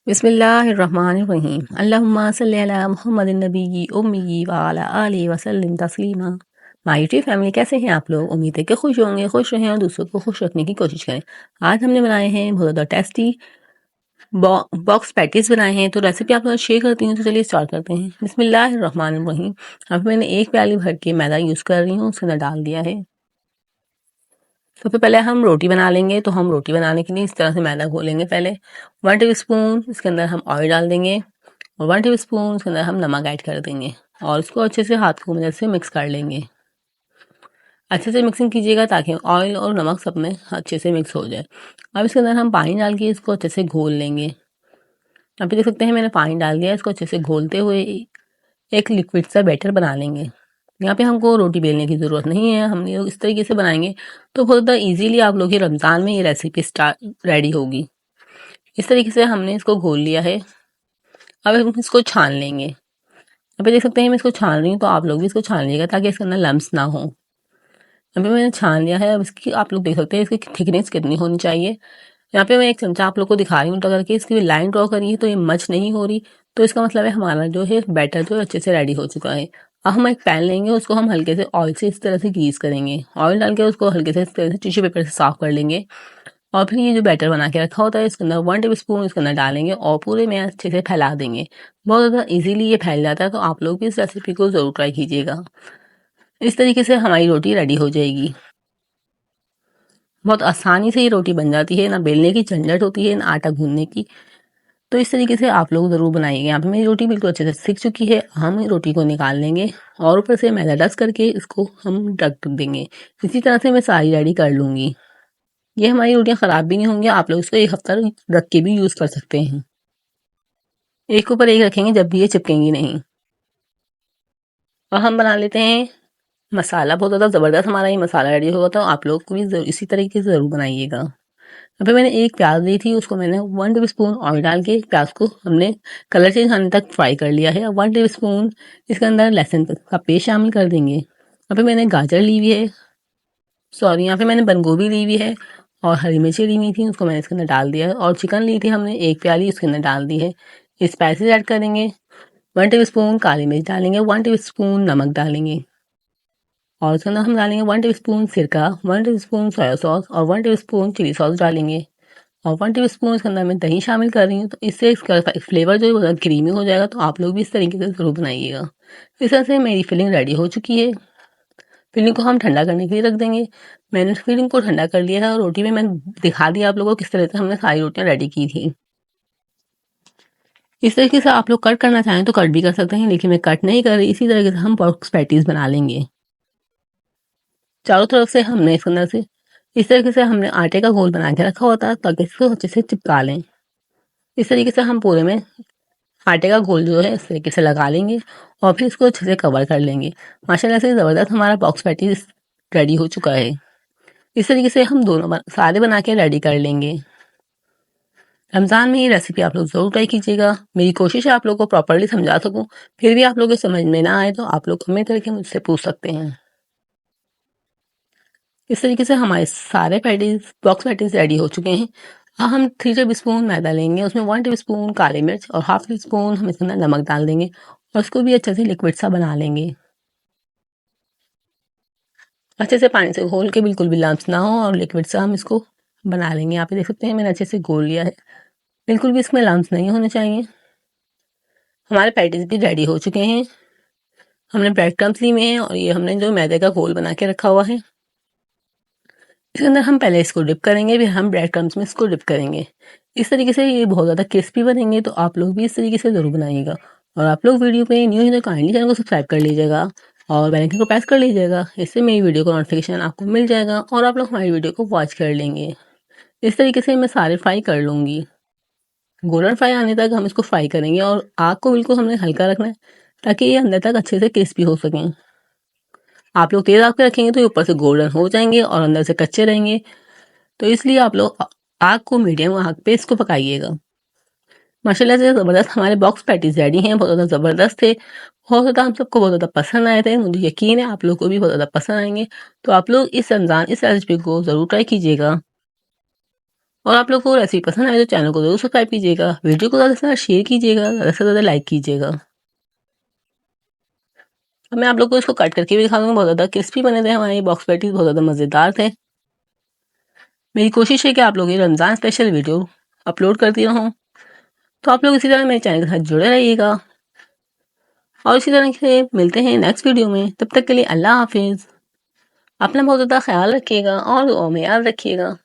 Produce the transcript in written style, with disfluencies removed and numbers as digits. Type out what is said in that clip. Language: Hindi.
बिस्मिल्लाहिर्रहमानिर्रहीम अल्लाहुम्मा सल्ली अला मुहम्मदिन नबी उम्मी व अला आलिहि वसल्लम तस्लीमा। माय यूट्यूब फैमिली, कैसे हैं आप लोग? उम्मीद है कि खुश होंगे, खुश रहें और दूसरों को खुश रखने की कोशिश करें। आज हमने बनाए हैं बहुत ज़्यादा टेस्टी बॉक्स पैटीज़ बनाए हैं, तो रेसिपी आप लोग शेयर करती हूँ। तो चलिए स्टार्ट करते हैं। बिस्मिल्लाहिर्रहमानिर्रहीम। अब मैंने एक प्याली भर के मैदा यूज़ कर रही हूँ, उसके अंदर डाल दिया है। सबसे पहले हम रोटी बना लेंगे, तो हम रोटी बनाने के लिए इस तरह से मैदा घोलेंगे। पहले 1 टीस्पून इसके अंदर हम ऑयल डाल देंगे और 1 टीस्पून इसके अंदर हम नमक ऐड कर देंगे और इसको अच्छे से हाथ की मदद से मिक्स कर लेंगे। अच्छे से मिक्सिंग कीजिएगा ताकि ऑयल और नमक सब में अच्छे से मिक्स हो जाए। अब इसके अंदर हम पानी डाल के इसको अच्छे से घोल लेंगे। आप देख सकते हैं मैंने पानी डाल दिया, इसको अच्छे से घोलते हुए एक लिक्विड सा बैटर बना लेंगे। यहाँ पे हमको रोटी बेलने की ज़रूरत नहीं है, हम लोग इस तरीके से बनाएंगे तो बहुत ज़्यादा ईजीली आप लोग की रमज़ान में ये रेसिपी रेडी होगी। इस तरीके से हमने इसको घोल लिया है। अब हम इसको छान लेंगे। यहाँ पे देख सकते हैं मैं इसको छान रही हूँ, तो आप लोग भी इसको छान लीजिएगा ताकि इसके अंदर लम्स ना हो। यहाँ पे मैंने छान लिया है। अब इसकी आप लोग देख सकते हैं इसकी थिकनेस कितनी होनी चाहिए। यहाँ पे मैं एक चमचा आप लोग को दिखा रही हूँ, तो करके इसकी लाइन ड्रॉ करी है तो ये मच नहीं हो रही, तो इसका मतलब है हमारा जो है बैटर जो अच्छे से रेडी हो चुका है। अब हम एक पैन लेंगे, उसको हम हल्के से ऑयल से इस तरह से ग्रीस करेंगे। ऑयल डाल के उसको हल्के से इस तरह से टिश्यू पेपर से साफ कर लेंगे और फिर ये जो बैटर बना के रखा होता है इसके अंदर 1 टीस्पून इसके अंदर डालेंगे और पूरे में अच्छे से फैला देंगे। बहुत ज़्यादा इजीली ये फैल जाता है, तो आप लोग भी इस रेसिपी को ज़रूर ट्राई कीजिएगा। इस तरीके से हमारी रोटी रेडी हो जाएगी। बहुत आसानी से ये रोटी बन जाती है, ना बेलने की झंझट होती है ना आटा गूंदने की। तो इस तरीके से आप लोग ज़रूर बनाइएगा। यहाँ पे मेरी रोटी बिल्कुल अच्छे से सिक चुकी है। हम रोटी को निकाल लेंगे और ऊपर से मैदा डस्ट करके इसको हम ढक देंगे। इसी तरह से मैं सारी रेडी कर लूँगी। ये हमारी रोटियाँ ख़राब भी नहीं होंगी, आप लोग इसको 1 हफ्ता रख के भी यूज़ कर सकते हैं। एक ऊपर एक रखेंगे जब भी ये चिपकेंगी नहीं। और हम बना लेते हैं मसाला। बहुत ज़्यादा ज़बरदस्त हमारा ये मसाला रेडी होगा, तो आप लोग को भी इसी तरीके से ज़रूर बनाइएगा। यहाँ पे मैंने एक प्याज ली थी, उसको मैंने 1 टीस्पून ऑयल डाल के प्याज को हमने कलर चेंज होने तक फ्राई कर लिया है। 1 टीस्पून इसके अंदर लहसुन का पेस्ट शामिल कर देंगे। यहाँ पे मैंने गाजर ली हुई है, सॉरी यहाँ पे मैंने बंद गोभी ली हुई है और हरी मिर्ची ली हुई थी, उसको मैंने इसके अंदर डाल दिया है। और चिकन ली थी हमने 1 प्याली, उसके अंदर डाल दी है। स्पाइसेस ऐड करेंगे, 1 टीस्पून काली मिर्च डालेंगे, 1 टीस्पून नमक डालेंगे और उसके अंदर हम डालेंगे 1 टीस्पून सिरका, 1 टीस्पून सोया सॉस और 1 टीस्पून चिली सॉस डालेंगे और 1 टीस्पून इसके अंदर मैं दही शामिल कर रही हूँ। तो इससे इसका फ्लेवर जो है क्रीमी हो जाएगा, तो आप लोग भी इस तरीके से ज़रूर बनाइएगा। इस तरह से मेरी फिलिंग रेडी हो चुकी है। फिलिंग को हम ठंडा करने के लिए रख देंगे। मैंने फिलिंग को ठंडा कर लिया है और रोटी में मैंने दिखा दिया आप लोगों को किस तरह से हमने सारी रोटियाँ रेडी की थी। इस तरीके से आप लोग कट करना चाहें तो कट भी कर सकते हैं, लेकिन मैं कट नहीं कर रही। इसी तरीके से हम बॉक्स पैटीज़ बना लेंगे। चारों तरफ से हमने इसके अंदर से इस तरीके से हमने आटे का घोल बना के रखा होता है ताकि इसको अच्छे से चिपका लें। इस तरीके से हम पूरे में आटे का घोल जो है इस तरीके से लगा लेंगे और फिर इसको अच्छे से कवर कर लेंगे। माशाल्लाह से ज़बरदस्त हमारा बॉक्स पैटीज़ रेडी हो चुका है। इस तरीके से हम दोनों सारे बना के रेडी कर लेंगे। रमज़ान में ये रेसिपी आप लोग ज़रूर ट्राई कीजिएगा। मेरी कोशिश है आप लोग को प्रॉपर्ली समझा सकूं, फिर भी आप लोगों को समझ में ना आए तो आप लोग कमेंट करके मुझसे पूछ सकते हैं। इस तरीके से हमारे सारे पैटीज़ बॉक्स पैटीज़ रेडी हो चुके हैं। अब हम 3 टेबलस्पून मैदा लेंगे, उसमें 1 टीस्पून काली मिर्च और हाफ टीस्पून हम इसके अंदर नमक डाल देंगे और उसको भी अच्छे से लिक्विड सा बना लेंगे। अच्छे से पानी से घोल के बिल्कुल भी लम्स ना हो और लिक्विड सा हम इसको बना लेंगे। यहाँ पे देख सकते हैं मैंने अच्छे से घोल लिया है, बिल्कुल भी इसमें लम्स नहीं होने चाहिए। हमारे पैटीज़ भी रेडी हो चुके हैं। हमने ब्रेड क्रम्स ली हुए हैं और ये हमने जो मैदे का घोल बना के रखा हुआ है, इसके अंदर हम पहले इसको डिप करेंगे, फिर हम ब्रेड क्रम्स में इसको डिप करेंगे। इस तरीके से ये बहुत ज़्यादा क्रिस्पी बनेंगे, तो आप लोग भी इस तरीके से ज़रूर बनाइएगा। और आप लोग वीडियो पे न्यू हैं तो काइंडली चैनल को सब्सक्राइब कर लीजिएगा और बेल आइकन को प्रेस कर लीजिएगा। इससे मेरी वीडियो का नोटिफिकेशन आपको मिल जाएगा और आप लोग हमारी वीडियो को वॉच कर लेंगे। इस तरीके से मैं सारे फ्राई कर लूँगी। गोल्डन फ्राई आने तक हम इसको फ्राई करेंगे और आग को बिल्कुल हमने हल्का रखना है ताकि ये अंदर तक अच्छे से क्रिस्पी हो सकें। आप लोग तेज़ आग पे रखेंगे तो ये ऊपर से गोल्डन हो जाएंगे और अंदर से कच्चे रहेंगे, तो इसलिए आप लोग आग को मीडियम आग पे इसको पकाइएगा। माशाल्लाह से ज़बरदस्त हमारे बॉक्स पैटीज़ रेडी हैं। बहुत ज़्यादा ज़बरदस्त थे, बहुत ज़्यादा हम सबको बहुत ज़्यादा पसंद आए थे। मुझे यकीन है आप लोग को भी बहुत ज़्यादा पसंद आएंगे। तो आप लोग इस रमज़ान इस रेसिपी को ज़रूर ट्राई कीजिएगा। और आप लोग को रेसिपी पसंद आए तो चैनल को ज़रूर सब्सक्राइब कीजिएगा, वीडियो को ज़्यादा से ज़्यादा शेयर कीजिएगा, ज़्यादा से ज़्यादा लाइक कीजिएगा। अब मैं आप लोग को इसको कट करके भी दिखा दूँगा, बहुत ज़्यादा क्रिस्पी बने थे हमारे बॉक्स पैटीज़, बहुत ज़्यादा मज़ेदार थे। मेरी कोशिश है कि आप लोग ये रमज़ान स्पेशल वीडियो अपलोड करती रहूँ, तो आप लोग इसी तरह मेरे चैनल के साथ जुड़े रहिएगा और इसी तरह से मिलते हैं नेक्स्ट वीडियो में। तब तक के लिए अल्लाह हाफ़िज़। अपना बहुत ज़्यादा ख़्याल रखिएगा और दुआ में याद रखिएगा।